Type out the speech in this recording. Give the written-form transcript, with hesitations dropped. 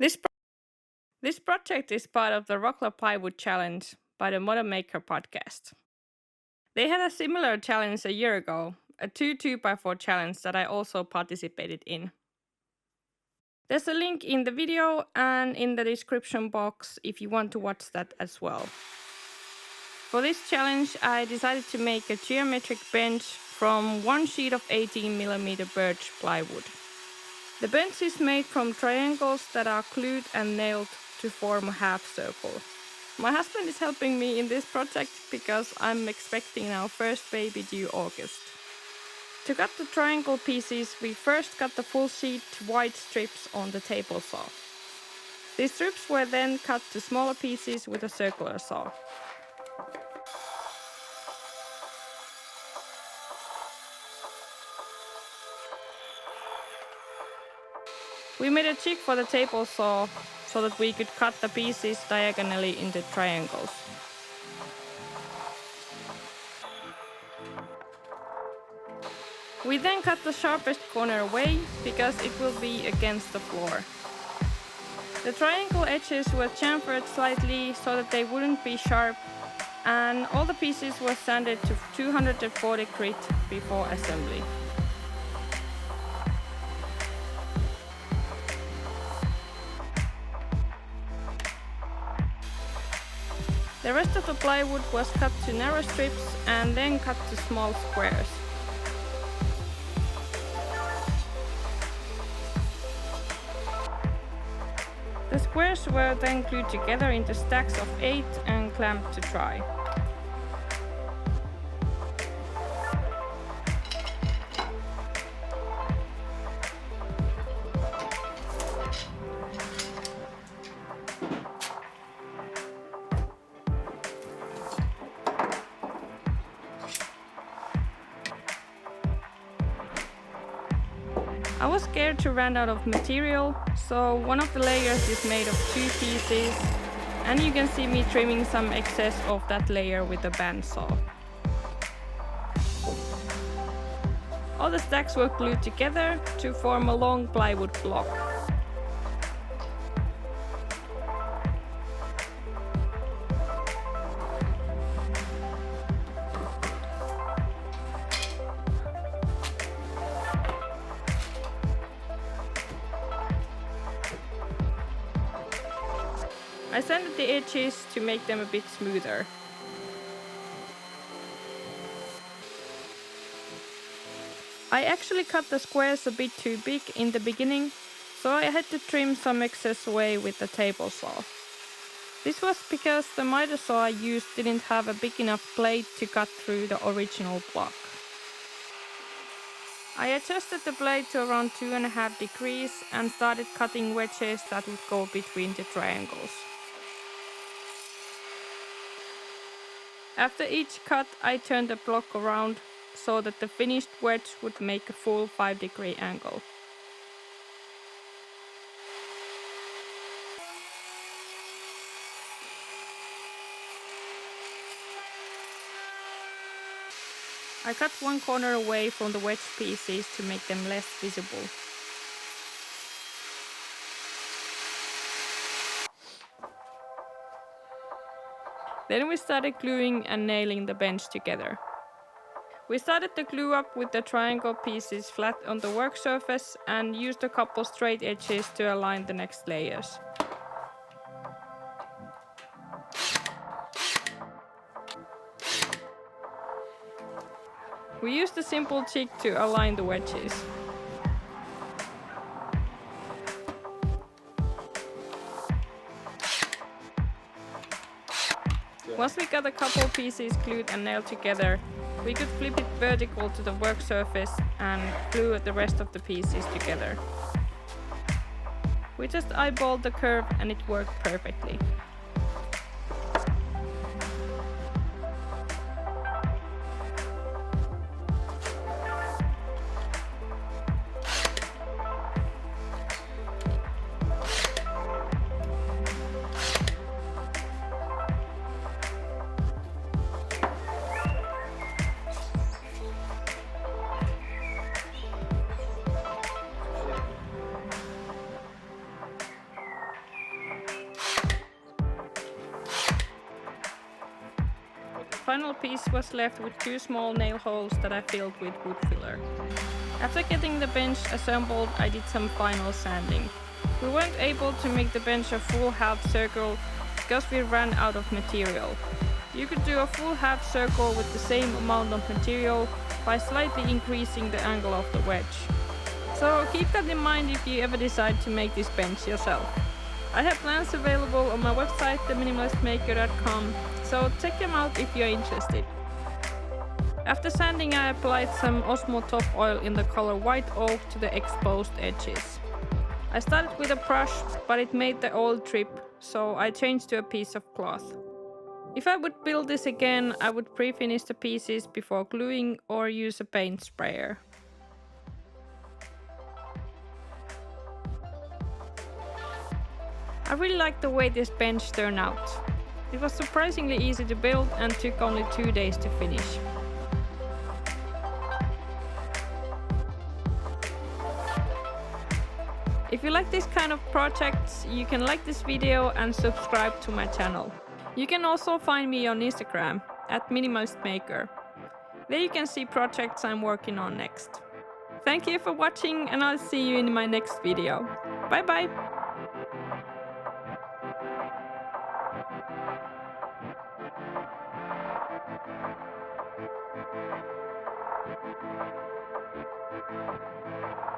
This, this project is part of the Rockler Plywood Challenge by the Modern Maker podcast. They had a similar challenge a year ago, a 2x4 challenge that I also participated in. There's a link in the video and in the description box if you want to watch that as well. For this challenge, I decided to make a geometric bench from one sheet of 18mm birch plywood. The bench is made from triangles that are glued and nailed to form a half circle. My husband is helping me in this project because I'm expecting our first baby due August. To cut the triangle pieces, we first cut the full sheet to wide strips on the table saw. These strips were then cut to smaller pieces with a circular saw. We made a jig for the table saw so that we could cut the pieces diagonally into triangles. We then cut the sharpest corner away because it will be against the floor. The triangle edges were chamfered slightly so that they wouldn't be sharp, and all the pieces were sanded to 240 grit before assembly. The rest of the plywood was cut to narrow strips and then cut to small squares. The squares were then glued together into stacks of 8 and clamped to dry. I was scared to run out of material, so one of the layers is made of 2 pieces, and you can see me trimming some excess of that layer with a bandsaw. All the stacks were glued together to form a long plywood block. I sanded the edges to make them a bit smoother. I actually cut the squares a bit too big in the beginning, so I had to trim some excess away with the table saw. This was because the miter saw I used didn't have a big enough blade to cut through the original block. I adjusted the blade to around 2.5 degrees and started cutting wedges that would go between the triangles. After each cut, I turned the block around so that the finished wedge would make a full 5-degree angle. I cut one corner away from the wedge pieces to make them less visible. Then we started gluing and nailing the bench together. We started to glue up with the triangle pieces flat on the work surface and used a couple straight edges to align the next layers. We used a simple jig to align the wedges. Once we got a couple pieces glued and nailed together, we could flip it vertical to the work surface and glue the rest of the pieces together. We just eyeballed the curve and it worked perfectly. final piece was left with 2 small nail holes that I filled with wood filler. After getting the bench assembled, I did some final sanding. We weren't able to make the bench a full half circle because we ran out of material. You could do a full half circle with the same amount of material by slightly increasing the angle of the wedge. So keep that in mind if you ever decide to make this bench yourself. I have plans available on my website, theminimalistmaker.com, so check them out if you're interested. After sanding, I applied some Osmo top oil in the color white oak to the exposed edges. I started with a brush, but it made the oil drip, so I changed to a piece of cloth. If I would build this again, I would pre-finish the pieces before gluing or use a paint sprayer. I really like the way this bench turned out. It was surprisingly easy to build and took only 2 days to finish. If you like this kind of projects, you can like this video and subscribe to my channel. You can also find me on Instagram @minimalistmaker. There you can see projects I'm working on next. Thank you for watching and I'll see you in my next video. Bye bye!